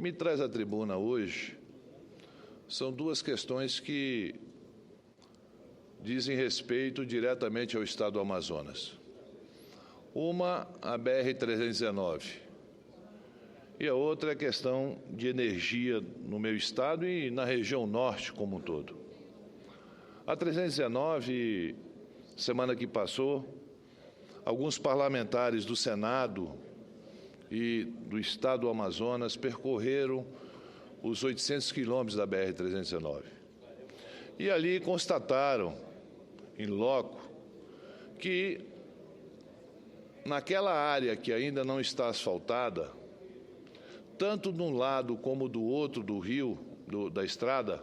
me traz à tribuna hoje são duas questões que dizem respeito diretamente ao Estado do Amazonas. Uma, a BR-319, e a outra é a questão de energia no meu estado e na região norte como um todo. A 319, semana que passou, alguns parlamentares do Senado e do Estado do Amazonas percorreram os 800 quilômetros da BR-319. E ali constataram, em loco, que naquela área que ainda não está asfaltada, tanto de um lado como do outro do rio, da estrada,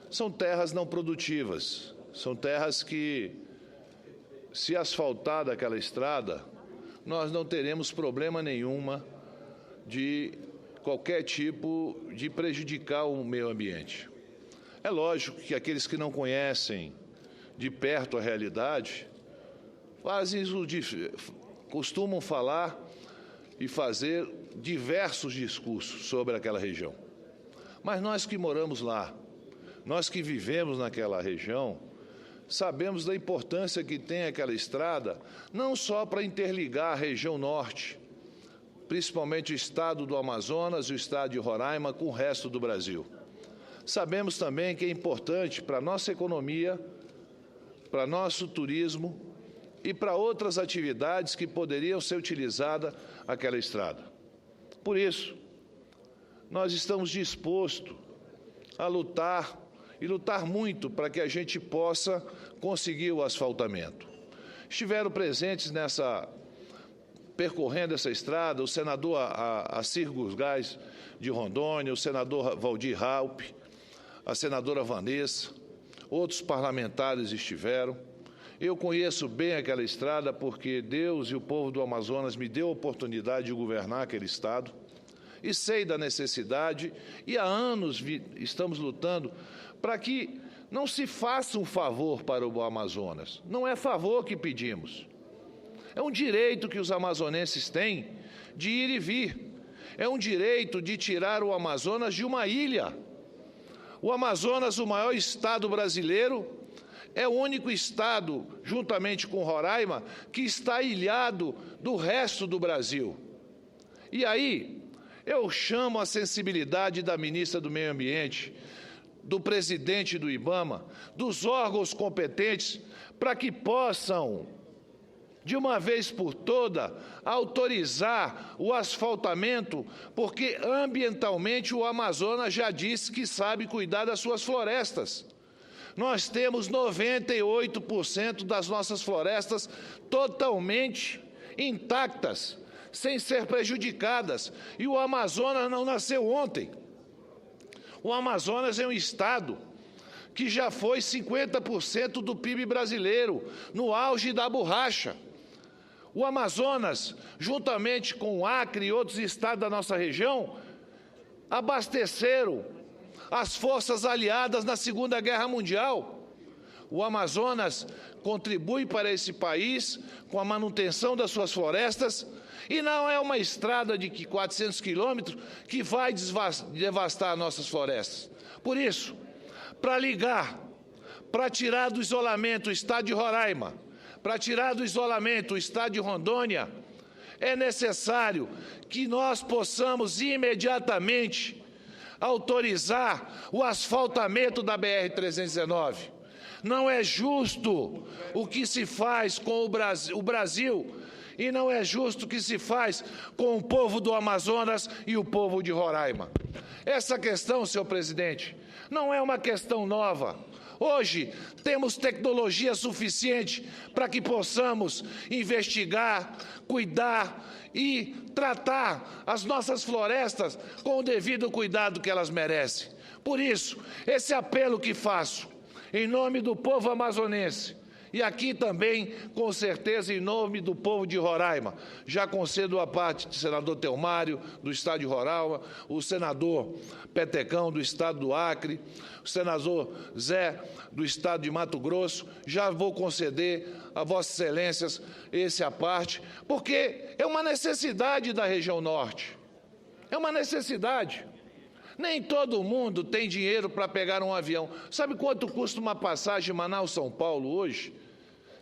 são terras não produtivas, são terras que, se asfaltada aquela estrada, nós não teremos problema nenhuma de qualquer tipo de prejudicar o meio ambiente. É lógico que aqueles que não conhecem de perto a realidade costumam falar e fazer diversos discursos sobre aquela região. Mas nós que moramos lá, nós que vivemos naquela região, sabemos da importância que tem aquela estrada, não só para interligar a região norte, principalmente o estado do Amazonas e o estado de Roraima com o resto do Brasil. Sabemos também que é importante para a nossa economia, para nosso turismo e para outras atividades que poderiam ser utilizadas aquela estrada. Por isso, nós estamos dispostos a lutar e lutar muito para que a gente possa conseguir o asfaltamento. Estiveram presentes percorrendo essa estrada, o senador Assir Gusgás de Rondônia, o senador Valdir Raup, a senadora Vanessa, outros parlamentares estiveram. Eu conheço bem aquela estrada porque Deus e o povo do Amazonas me deu a oportunidade de governar aquele estado e sei da necessidade e há anos estamos lutando para que não se faça um favor para o Amazonas. Não é favor que pedimos. É um direito que os amazonenses têm de ir e vir. É um direito de tirar o Amazonas de uma ilha. O Amazonas, o maior estado brasileiro, é o único estado, juntamente com Roraima, que está ilhado do resto do Brasil. E aí, eu chamo a sensibilidade da ministra do Meio Ambiente, do presidente do IBAMA, dos órgãos competentes, para que possam, de uma vez por toda, autorizar o asfaltamento, porque ambientalmente o Amazonas já disse que sabe cuidar das suas florestas. Nós temos 98% das nossas florestas totalmente intactas, sem ser prejudicadas. E o Amazonas não nasceu ontem. O Amazonas é um estado que já foi 50% do PIB brasileiro, no auge da borracha. O Amazonas, juntamente com o Acre e outros estados da nossa região, abasteceram as forças aliadas na Segunda Guerra Mundial. O Amazonas contribui para esse país com a manutenção das suas florestas e não é uma estrada de 400 quilômetros que vai devastar nossas florestas. Por isso, para ligar, para tirar do isolamento o estado de Roraima, para tirar do isolamento o estado de Rondônia, é necessário que nós possamos imediatamente autorizar o asfaltamento da BR-319. Não é justo o que se faz com o Brasil e não é justo o que se faz com o povo do Amazonas e o povo de Roraima. Essa questão, senhor presidente, não é uma questão nova. Hoje temos tecnologia suficiente para que possamos investigar, cuidar e tratar as nossas florestas com o devido cuidado que elas merecem. Por isso, esse apelo que faço, em nome do povo amazonense, e aqui também, com certeza, em nome do povo de Roraima, já concedo a parte do senador Telmário, do estado de Roraima, o senador Petecão, do estado do Acre, o senador Zé, do estado de Mato Grosso, já vou conceder a vossas excelências esse à parte, porque é uma necessidade da região norte. É uma necessidade. Nem todo mundo tem dinheiro para pegar um avião. Sabe quanto custa uma passagem Manaus-São Paulo hoje?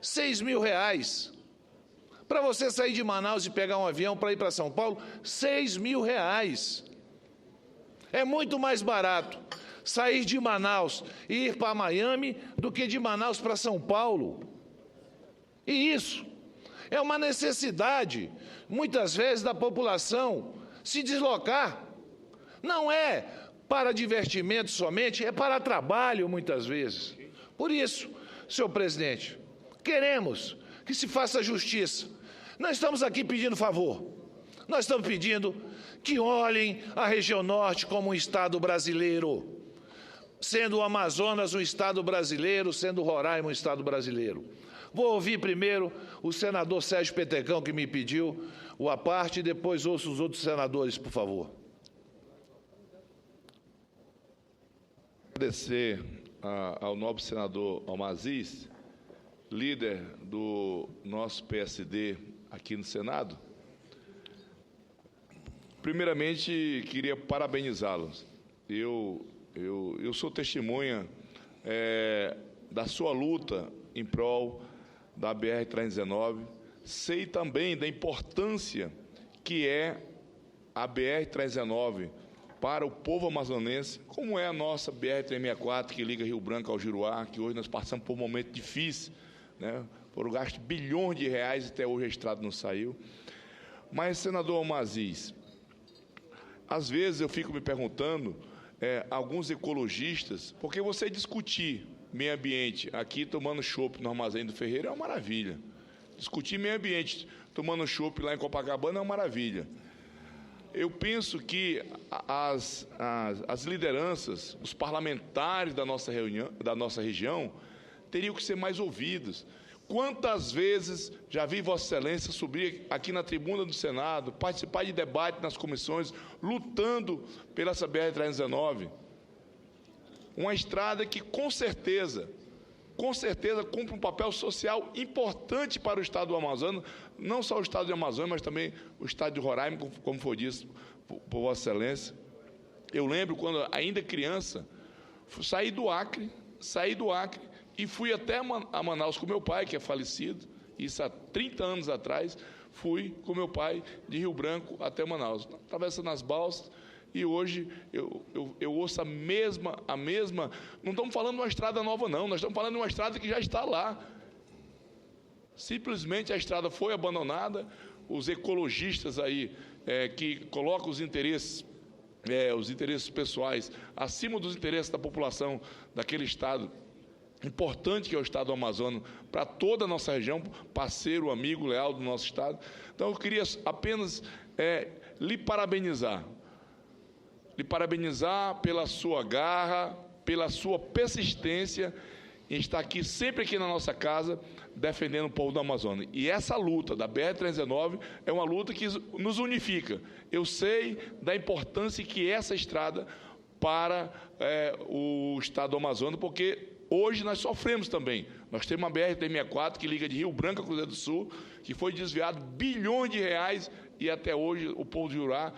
R$6.000. Para você sair de Manaus e pegar um avião para ir para São Paulo, R$6.000. É muito mais barato sair de Manaus e ir para Miami do que de Manaus para São Paulo. E isso é uma necessidade, muitas vezes, da população se deslocar. Não é para divertimento somente, é para trabalho, muitas vezes. Por isso, senhor presidente, queremos que se faça justiça. Não estamos aqui pedindo favor. Nós estamos pedindo que olhem a região norte como um estado brasileiro, sendo o Amazonas um estado brasileiro, sendo o Roraima um estado brasileiro. Vou ouvir primeiro o senador Sérgio Petecão, que me pediu o à parte, e depois ouço os outros senadores, por favor. Agradecer ao nobre senador Almar Aziz, líder do nosso PSD aqui no Senado. Primeiramente, queria parabenizá-los. Eu sou testemunha da sua luta em prol da BR-319, sei também da importância que é a BR-319 para o povo amazonense, como é a nossa BR-364, que liga Rio Branco ao Juruá, que hoje nós passamos por um momento difícil, né? Foram gastos bilhões de reais e até hoje a estrada não saiu. Mas, senador Almar Aziz, às vezes eu fico me perguntando, alguns ecologistas, porque você discutir meio ambiente aqui tomando chopp no Armazém do Ferreira é uma maravilha. Discutir meio ambiente tomando chopp lá em Copacabana é uma maravilha. Eu penso que as lideranças, os parlamentares da nossa região, teriam que ser mais ouvidos. Quantas vezes já vi Vossa Excelência subir aqui na tribuna do Senado, participar de debate nas comissões, lutando pela essa BR-319, uma estrada que, com certeza, cumpre um papel social importante para o Estado do Amazonas, não só o Estado do Amazonas, mas também o Estado de Roraima, como foi dito por Vossa Excelência. Eu lembro, quando ainda criança, saí do Acre e fui até a Manaus com meu pai, que é falecido, isso há 30 anos atrás, fui com meu pai de Rio Branco até Manaus, atravessando as balsas. E hoje eu ouço a mesma, não estamos falando de uma estrada nova, não, nós estamos falando de uma estrada que já está lá. Simplesmente a estrada foi abandonada, os ecologistas aí, que colocam os interesses pessoais acima dos interesses da população daquele estado, importante que é o estado do Amazonas, para toda a nossa região, parceiro, amigo, leal do nosso estado. Então eu queria apenas lhe parabenizar pela sua garra, pela sua persistência em estar aqui, sempre aqui na nossa casa, defendendo o povo do Amazonas. E essa luta da BR-319 é uma luta que nos unifica. Eu sei da importância que é essa estrada para o estado do Amazonas, porque hoje nós sofremos também. Nós temos uma BR-364 que liga de Rio Branco a Cruzeiro do Sul, que foi desviado bilhões de reais, e até hoje o povo de Jurá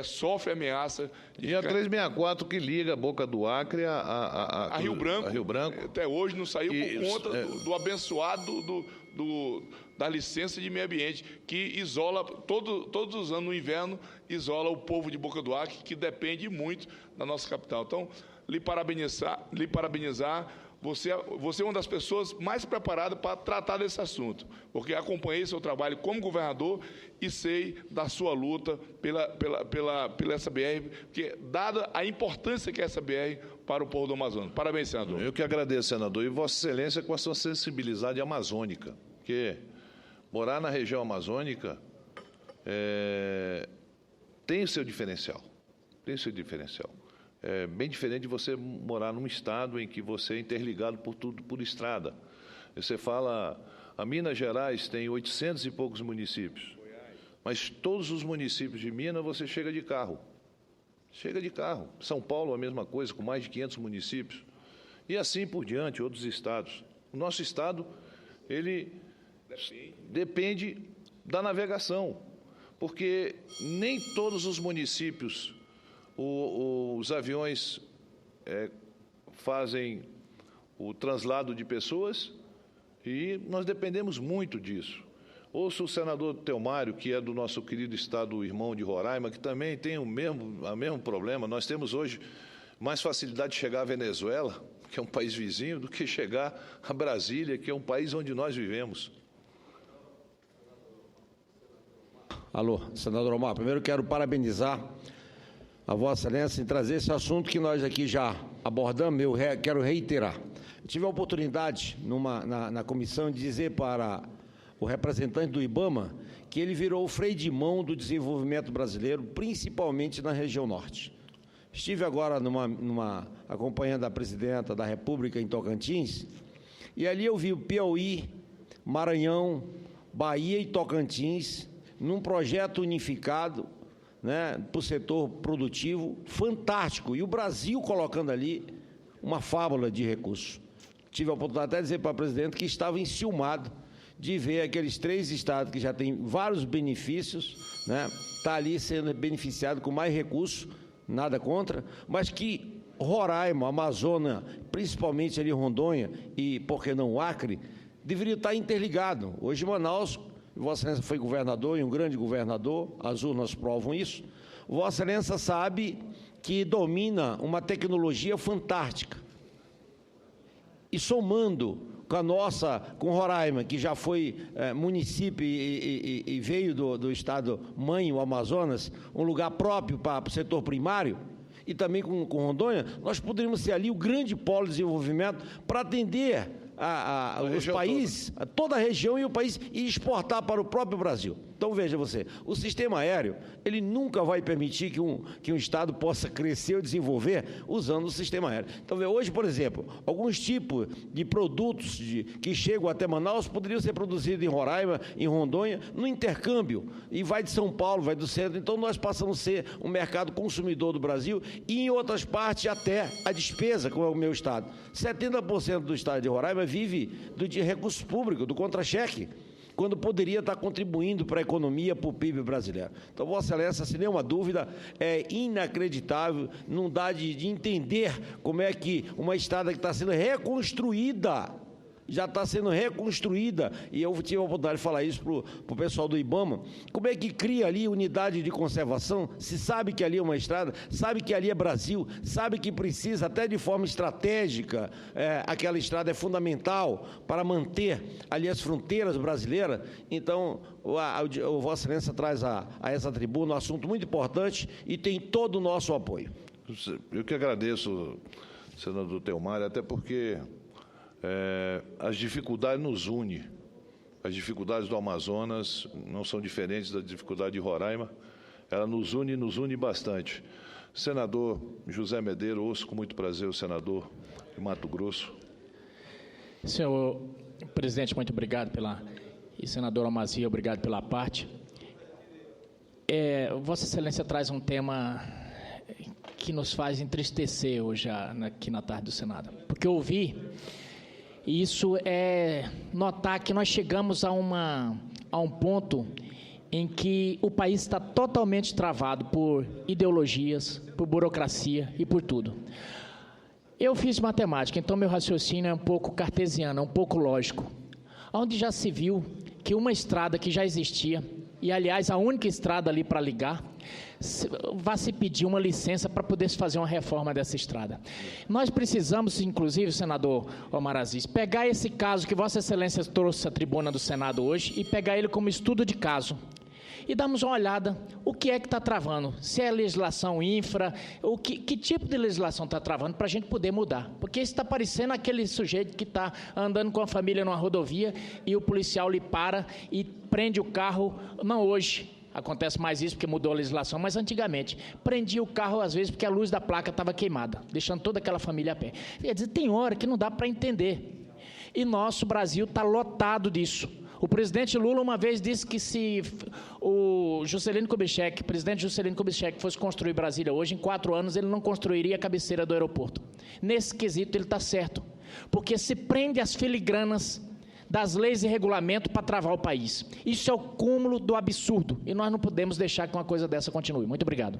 sofre ameaça. E a 364 que liga a Boca do Acre a Rio Branco. Até hoje não saiu por conta do abençoado da licença de meio ambiente, que isola, todos os anos no inverno, isola o povo de Boca do Acre, que depende muito da nossa capital. Então, lhe parabenizar, você é uma das pessoas mais preparadas para tratar desse assunto, porque acompanhei seu trabalho como governador e sei da sua luta pela essa BR, porque dada a importância que é essa BR para o povo do Amazonas. Parabéns, senador. Eu que agradeço, senador, e Vossa Excelência com a sua sensibilidade amazônica, porque morar na região amazônica tem o seu diferencial, É bem diferente de você morar num estado em que você é interligado por estrada. Você fala, a Minas Gerais tem 800 e poucos municípios, mas todos os municípios de Minas você chega de carro. São Paulo a mesma coisa, com mais de 500 municípios. E assim por diante, outros estados. O nosso estado, ele depende da navegação. porque nem todos os municípios os aviões fazem o translado de pessoas e nós dependemos muito disso. Ouço o senador Telmário, que é do nosso querido estado irmão de Roraima, que também tem o mesmo problema. Nós temos hoje mais facilidade de chegar à Venezuela, que é um país vizinho, do que chegar a Brasília, que é um país onde nós vivemos. Alô, senador Omar, primeiro quero parabenizar a Vossa Excelência em trazer esse assunto que nós aqui já abordamos. Eu quero reiterar. Eu tive a oportunidade, na comissão, de dizer para o representante do IBAMA que ele virou o freio de mão do desenvolvimento brasileiro, principalmente na região norte. Estive agora acompanhando a presidenta da República em Tocantins, e ali eu vi o Piauí, Maranhão, Bahia e Tocantins, num projeto unificado, né, para o setor produtivo, fantástico, e o Brasil colocando ali uma fábula de recursos. Tive a oportunidade até de dizer para a presidente que estava enciumado de ver aqueles 3 estados que já têm vários benefícios, né, tá ali sendo beneficiado com mais recursos, nada contra, mas que Roraima, Amazonas, principalmente ali Rondônia e, por que não, Acre, deveria estar interligado. Hoje Manaus, Vossa Excelência foi governador e um grande governador, as urnas provam isso. Vossa Excelência sabe que domina uma tecnologia fantástica. E somando com Roraima, que já foi município e veio do estado mãe, o Amazonas, um lugar próprio para o setor primário, e também com Rondônia, nós poderíamos ser ali o grande polo de desenvolvimento para atender os países, toda a região e o país, e exportar para o próprio Brasil. Então, veja você, o sistema aéreo, ele nunca vai permitir que um Estado possa crescer ou desenvolver usando o sistema aéreo. Então, hoje, por exemplo, alguns tipos de produtos que chegam até Manaus poderiam ser produzidos em Roraima, em Rondônia, no intercâmbio, e vai de São Paulo, vai do centro. Então, nós passamos a ser um mercado consumidor do Brasil e, em outras partes, até a despesa, como é o meu estado. 70% do estado de Roraima vive de recursos públicos, do contra-cheque, quando poderia estar contribuindo para a economia, para o PIB brasileiro. Então, Vossa Excelência, sem nenhuma dúvida, é inacreditável, não dá de entender como é que uma estrada que está sendo reconstruída, já está sendo reconstruída, e eu tive a oportunidade de falar isso para o pessoal do IBAMA, como é que cria ali unidade de conservação, se sabe que ali é uma estrada, sabe que ali é Brasil, sabe que precisa, até de forma estratégica, aquela estrada é fundamental para manter ali as fronteiras brasileiras. Então, o Vossa Excelência traz a essa tribuna um assunto muito importante e tem todo o nosso apoio. Eu que agradeço, senador Telmário, até porque as dificuldades nos unem. As dificuldades do Amazonas não são diferentes da dificuldade de Roraima. Ela nos une bastante. Senador José Medeiro, ouço com muito prazer o senador de Mato Grosso. Senhor presidente, muito obrigado e senador Amazia, obrigado pela parte. Vossa Excelência traz um tema que nos faz entristecer hoje aqui na tarde do Senado, porque eu ouvi. Isso é notar que nós chegamos a um ponto em que o país está totalmente travado por ideologias, por burocracia e por tudo. Eu fiz matemática, então meu raciocínio é um pouco cartesiano, é um pouco lógico. Onde já se viu que uma estrada que já existia, e aliás a única estrada ali para ligar, vai se pedir uma licença para poder se fazer uma reforma dessa estrada. Nós precisamos, inclusive, senador Omar Aziz, pegar esse caso que Vossa Excelência trouxe à tribuna do Senado hoje e pegar ele como estudo de caso. E darmos uma olhada, o que é que está travando? Se é legislação infra, que tipo de legislação está travando para a gente poder mudar? Porque isso está parecendo aquele sujeito que está andando com a família numa rodovia e o policial lhe para e prende o carro, não hoje, acontece mais isso porque mudou a legislação, mas antigamente, prendia o carro às vezes porque a luz da placa estava queimada, deixando toda aquela família a pé. Quer dizer, tem hora que não dá para entender. E nosso Brasil está lotado disso. O presidente Lula uma vez disse que se o presidente Juscelino Kubitschek fosse construir Brasília hoje, em 4 anos ele não construiria a cabeceira do aeroporto. Nesse quesito ele está certo, porque se prende as filigranas das leis e regulamento para travar o país. Isso é o cúmulo do absurdo, e nós não podemos deixar que uma coisa dessa continue. Muito obrigado.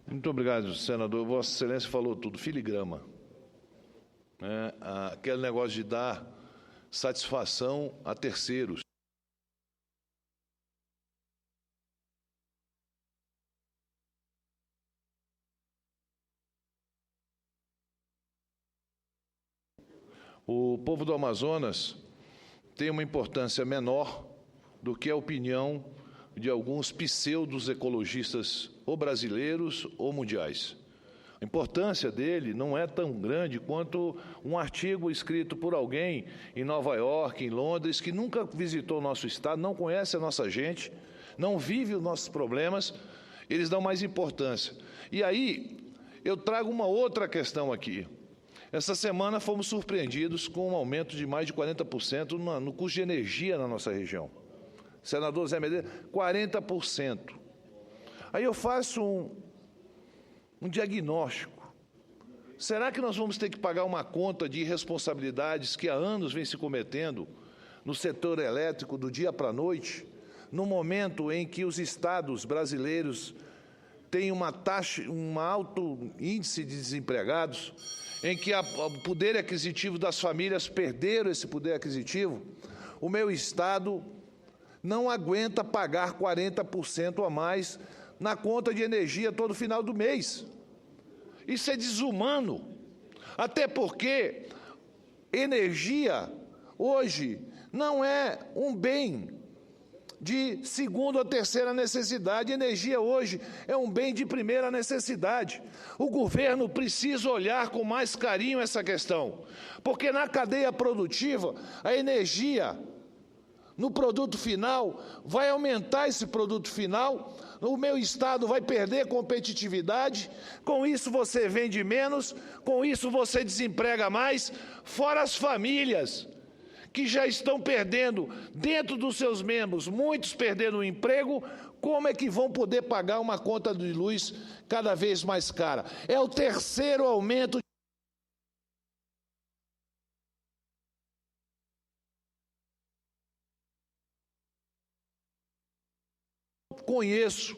Muito obrigado, senador. Vossa Excelência falou tudo, filigrama. Aquele negócio de dar satisfação a terceiros. O povo do Amazonas tem uma importância menor do que a opinião de alguns pseudos ecologistas ou brasileiros ou mundiais. A importância dele não é tão grande quanto um artigo escrito por alguém em Nova York, em Londres, que nunca visitou o nosso estado, não conhece a nossa gente, não vive os nossos problemas, eles dão mais importância. E aí, eu trago uma outra questão aqui. Essa semana fomos surpreendidos com um aumento de mais de 40% no custo de energia na nossa região. Senador Zé Medeiros, 40%. Aí eu faço um diagnóstico. Será que nós vamos ter que pagar uma conta de irresponsabilidades que há anos vem se cometendo no setor elétrico do dia para a noite, no momento em que os estados brasileiros têm um alto índice de desempregados, em que o poder aquisitivo das famílias perderam esse poder aquisitivo? O meu estado não aguenta pagar 40% a mais na conta de energia todo final do mês. Isso é desumano, até porque energia hoje não é um bem de segunda ou terceira necessidade. Energia hoje é um bem de primeira necessidade. O governo precisa olhar com mais carinho essa questão, porque na cadeia produtiva, a energia no produto final vai aumentar esse produto final, o meu estado vai perder competitividade, com isso você vende menos, com isso você desemprega mais, fora as famílias que já estão perdendo, dentro dos seus membros, muitos perdendo o emprego. Como é que vão poder pagar uma conta de luz cada vez mais cara? É o terceiro aumento. Conheço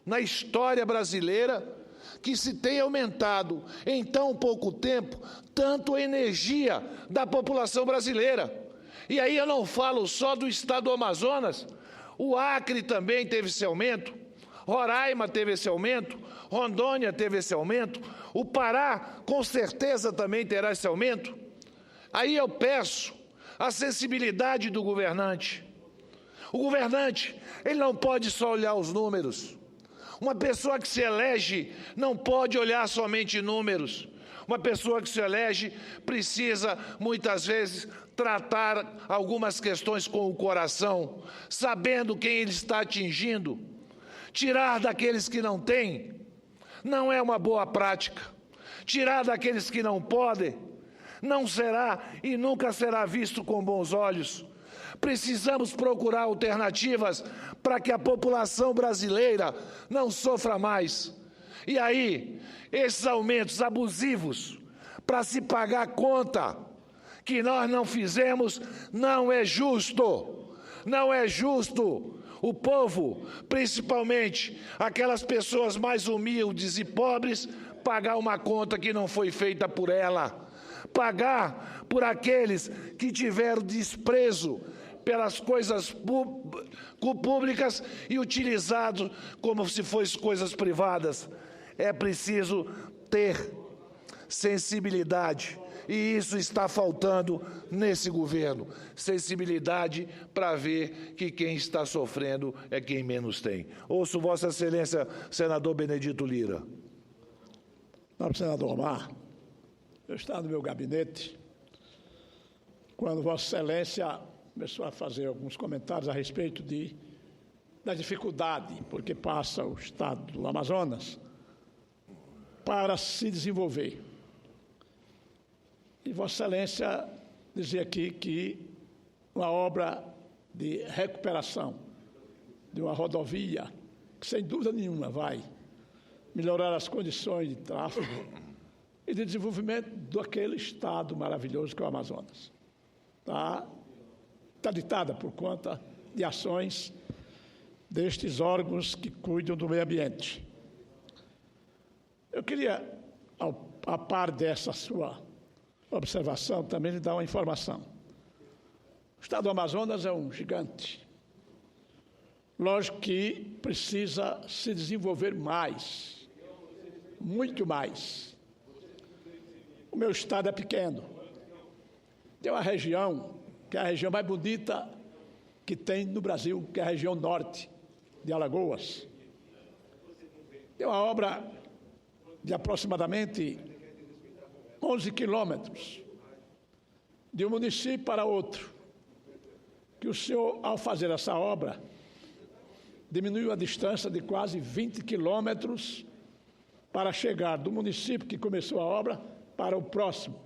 na história brasileira que se tem aumentado em tão pouco tempo tanto a energia da população brasileira. E aí eu não falo só do estado do Amazonas, o Acre também teve esse aumento, Roraima teve esse aumento, Rondônia teve esse aumento, o Pará com certeza também terá esse aumento. Aí eu peço a sensibilidade do governante. O governante, ele não pode só olhar os números. Uma pessoa que se elege não pode olhar somente números. Uma pessoa que se elege precisa, muitas vezes, tratar algumas questões com o coração, sabendo quem ele está atingindo. Tirar daqueles que não têm não é uma boa prática. Tirar daqueles que não podem não será e nunca será visto com bons olhos. Precisamos procurar alternativas para que a população brasileira não sofra mais. E aí, esses aumentos abusivos para se pagar a conta que nós não fizemos, não é justo. Não é justo. O povo, principalmente aquelas pessoas mais humildes e pobres, pagar uma conta que não foi feita por ela. Pagar por aqueles que tiveram desprezo pelas coisas públicas e utilizado como se fossem coisas privadas. É preciso ter sensibilidade, e isso está faltando nesse governo. Sensibilidade para ver que quem está sofrendo é quem menos tem. Ouço Vossa Excelência, senador Benedito Lira. Nobre senador Omar, eu estava no meu gabinete quando Vossa Excelência começou a fazer alguns comentários a respeito da dificuldade porque passa o estado do Amazonas para se desenvolver. E Vossa Excelência dizia aqui que uma obra de recuperação de uma rodovia, que sem dúvida nenhuma vai melhorar as condições de tráfego e de desenvolvimento daquele estado maravilhoso que é o Amazonas. Está interditada por conta de ações destes órgãos que cuidam do meio ambiente. Eu queria, a par dessa sua observação, também lhe dar uma informação. O estado do Amazonas é um gigante. Lógico que precisa se desenvolver mais, muito mais. O meu estado é pequeno. Tem uma região, que é a região mais bonita que tem no Brasil, que é a região norte de Alagoas. Tem uma obra de aproximadamente 11 quilômetros de um município para outro, que o senhor, ao fazer essa obra, diminuiu a distância de quase 20 quilômetros para chegar do município que começou a obra para o próximo,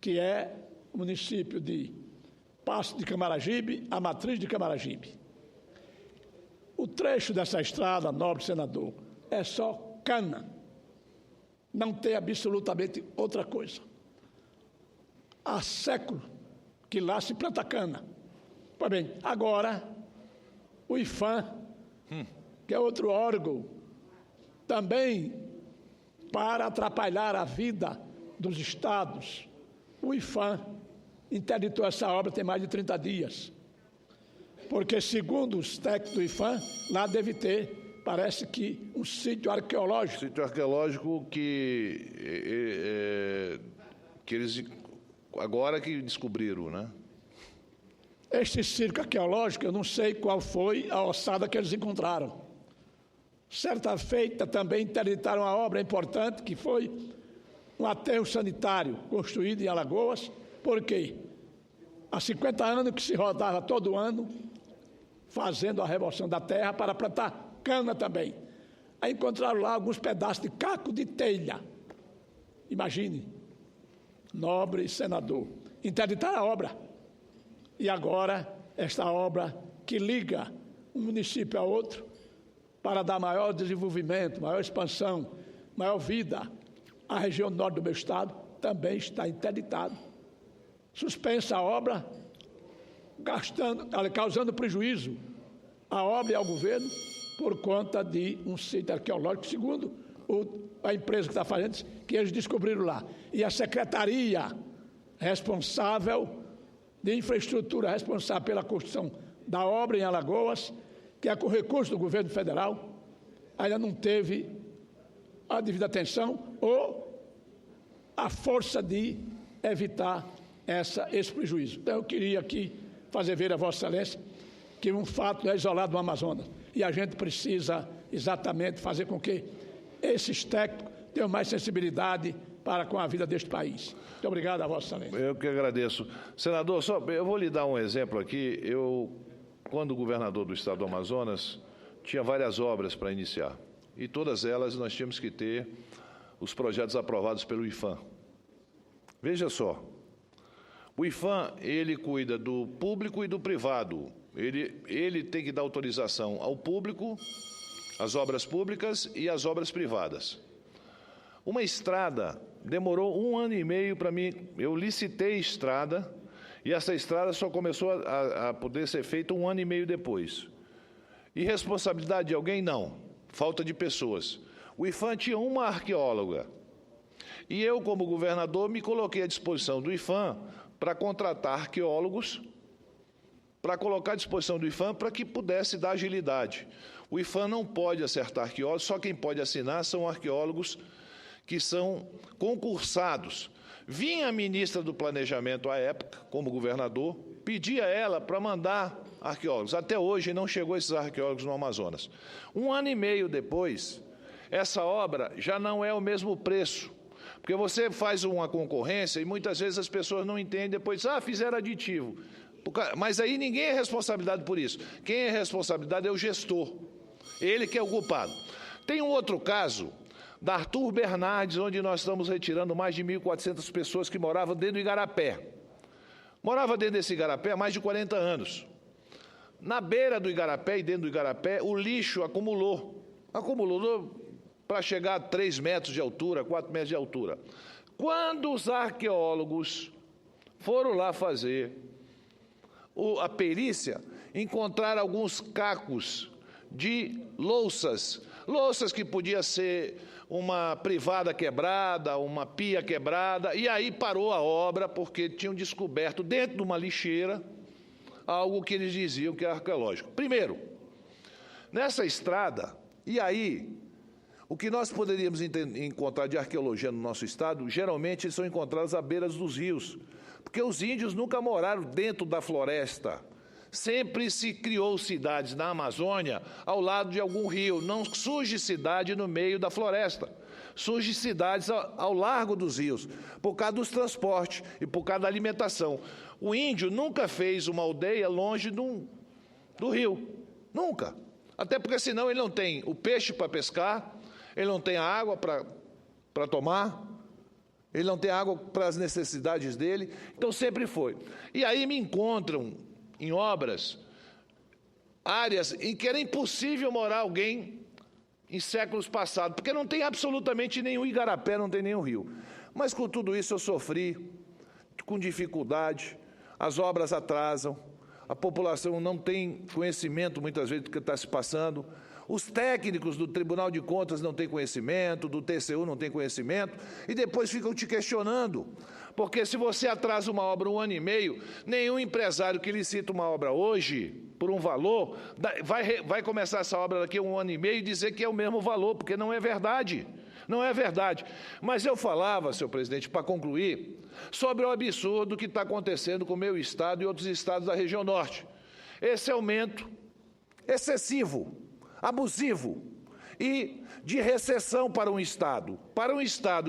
que é o município de Passo de Camaragibe, a matriz de Camaragibe. O trecho dessa estrada, nobre senador, é só cana. Não tem absolutamente outra coisa. Há séculos que lá se planta cana. Pois bem, agora o IPHAN, que é outro órgão, também para atrapalhar a vida dos estados, o IPHAN interditou essa obra tem mais de 30 dias. Porque, segundo os técnicos do IPHAN, lá deve ter, parece que, um sítio arqueológico. Sítio arqueológico que eles agora que descobriram, né? Este sítio arqueológico, eu não sei qual foi a ossada que eles encontraram. Certa feita, também interditaram uma obra importante, que foi um aterro sanitário construído em Alagoas. Por quê? Há 50 anos que se rodava todo ano, fazendo a remoção da terra para plantar cana também. Aí encontraram lá alguns pedaços de caco de telha. Imagine, nobre senador, interditaram a obra. E agora, esta obra que liga um município a outro, para dar maior desenvolvimento, maior expansão, maior vida à região norte do meu estado, também está interditada. Suspensa a obra, causando prejuízo à obra e ao governo por conta de um sítio arqueológico, segundo a empresa que está fazendo, que eles descobriram lá. E a secretaria responsável de infraestrutura, responsável pela construção da obra em Alagoas, que é com recurso do governo federal, ainda não teve a devida atenção ou a força de evitar esse prejuízo. Então, eu queria aqui fazer ver a Vossa Excelência que um fato não é isolado no Amazonas. E a gente precisa exatamente fazer com que esses técnicos tenham mais sensibilidade para com a vida deste país. Muito obrigado a Vossa Excelência. Eu que agradeço. Senador, eu vou lhe dar um exemplo aqui. Quando governador do estado do Amazonas, tinha várias obras para iniciar. E todas elas nós tínhamos que ter os projetos aprovados pelo IPHAN. Veja só, o IPHAN, ele cuida do público e do privado. Ele tem que dar autorização ao público, às obras públicas e às obras privadas. Uma estrada demorou 1 ano e meio para mim. Eu licitei estrada e essa estrada só começou a poder ser feita 1 ano e meio depois. Irresponsabilidade de alguém? Não. Falta de pessoas. O IPHAN tinha uma arqueóloga. E eu, como governador, me coloquei à disposição do IPHAN para contratar arqueólogos, para colocar à disposição do IPHAN para que pudesse dar agilidade. O IPHAN não pode acertar arqueólogos, só quem pode assinar são arqueólogos que são concursados. Vinha a ministra do Planejamento à época, como governador, pedia a ela para mandar arqueólogos. Até hoje não chegou esses arqueólogos no Amazonas. 1 ano e meio depois, essa obra já não é o mesmo preço. Porque você faz uma concorrência e muitas vezes as pessoas não entendem depois, fizeram aditivo. Mas aí ninguém é responsabilidade por isso. Quem é responsabilidade é o gestor. Ele que é o culpado. Tem um outro caso da Arthur Bernardes, onde nós estamos retirando mais de 1.400 pessoas que moravam dentro do igarapé. Morava dentro desse igarapé há mais de 40 anos. Na beira do igarapé e dentro do igarapé, o lixo acumulou para chegar a 3 metros de altura, 4 metros de altura. Quando os arqueólogos foram lá fazer a perícia, encontraram alguns cacos de louças que podia ser uma privada quebrada, uma pia quebrada, e aí parou a obra porque tinham descoberto dentro de uma lixeira algo que eles diziam que é arqueológico. Primeiro, nessa estrada, e aí, o que nós poderíamos encontrar de arqueologia no nosso estado, geralmente são encontrados à beira dos rios, porque os índios nunca moraram dentro da floresta. Sempre se criou cidades na Amazônia ao lado de algum rio. Não surge cidade no meio da floresta. Surge cidades ao largo dos rios, por causa dos transportes e por causa da alimentação. O índio nunca fez uma aldeia longe do rio. Nunca. Até porque senão ele não tem o peixe para pescar, ele não tem a água para tomar, ele não tem água para as necessidades dele. Então sempre foi. E aí me encontram em obras, áreas em que era impossível morar alguém em séculos passados, porque não tem absolutamente nenhum igarapé, não tem nenhum rio. Mas com tudo isso eu sofri, com dificuldade, as obras atrasam, a população não tem conhecimento muitas vezes do que está se passando, os técnicos do Tribunal de Contas não têm conhecimento, do TCU não têm conhecimento, e depois ficam te questionando. Porque se você atrasa uma obra 1 ano e meio, nenhum empresário que licita uma obra hoje, por um valor, vai começar essa obra daqui a 1 ano e meio e dizer que é o mesmo valor, porque não é verdade. Não é verdade. Mas eu falava, senhor presidente, para concluir, sobre o absurdo que está acontecendo com o meu estado e outros estados da região norte. Esse aumento excessivo, abusivo e de recessão para um estado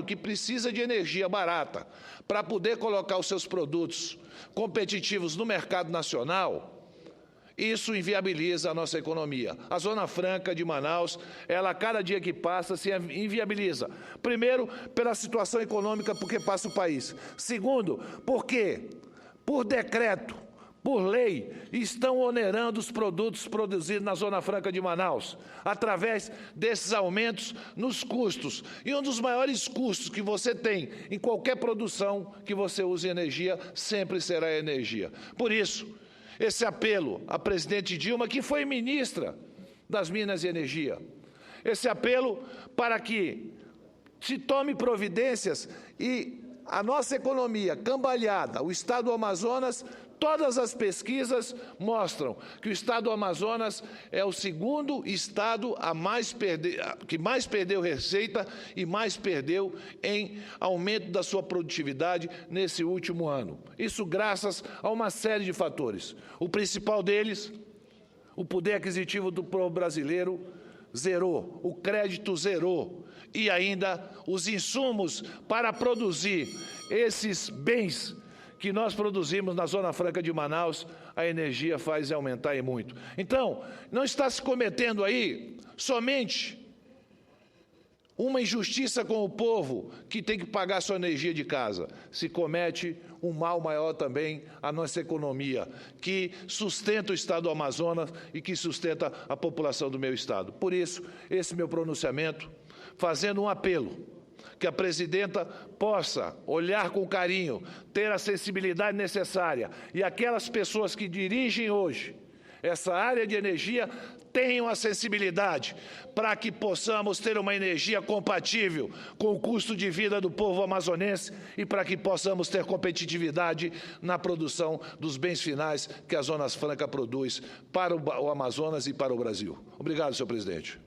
que precisa de energia barata para poder colocar os seus produtos competitivos no mercado nacional, isso inviabiliza a nossa economia. A Zona Franca de Manaus, ela, cada dia que passa, se inviabiliza. Primeiro, pela situação econômica porque passa o país. Segundo, porque, por decreto, por lei, estão onerando os produtos produzidos na Zona Franca de Manaus, através desses aumentos nos custos. E um dos maiores custos que você tem em qualquer produção que você use energia, sempre será a energia. Por isso, esse apelo à presidente Dilma, que foi ministra das Minas e Energia, esse apelo para que se tome providências e a nossa economia cambaleada, o estado do Amazonas, todas as pesquisas mostram que o estado do Amazonas é o segundo estado que mais perdeu receita e mais perdeu em aumento da sua produtividade nesse último ano. Isso graças a uma série de fatores. O principal deles, o poder aquisitivo do povo brasileiro zerou, o crédito zerou e ainda os insumos para produzir esses bens que nós produzimos na Zona Franca de Manaus, a energia faz aumentar e muito. Então, não está se cometendo aí somente uma injustiça com o povo que tem que pagar sua energia de casa. Se comete um mal maior também à nossa economia, que sustenta o estado do Amazonas e que sustenta a população do meu estado. Por isso, esse meu pronunciamento, fazendo um apelo, que a presidenta possa olhar com carinho, ter a sensibilidade necessária e aquelas pessoas que dirigem hoje essa área de energia tenham a sensibilidade para que possamos ter uma energia compatível com o custo de vida do povo amazonense e para que possamos ter competitividade na produção dos bens finais que a Zona Franca produz para o Amazonas e para o Brasil. Obrigado, senhor presidente.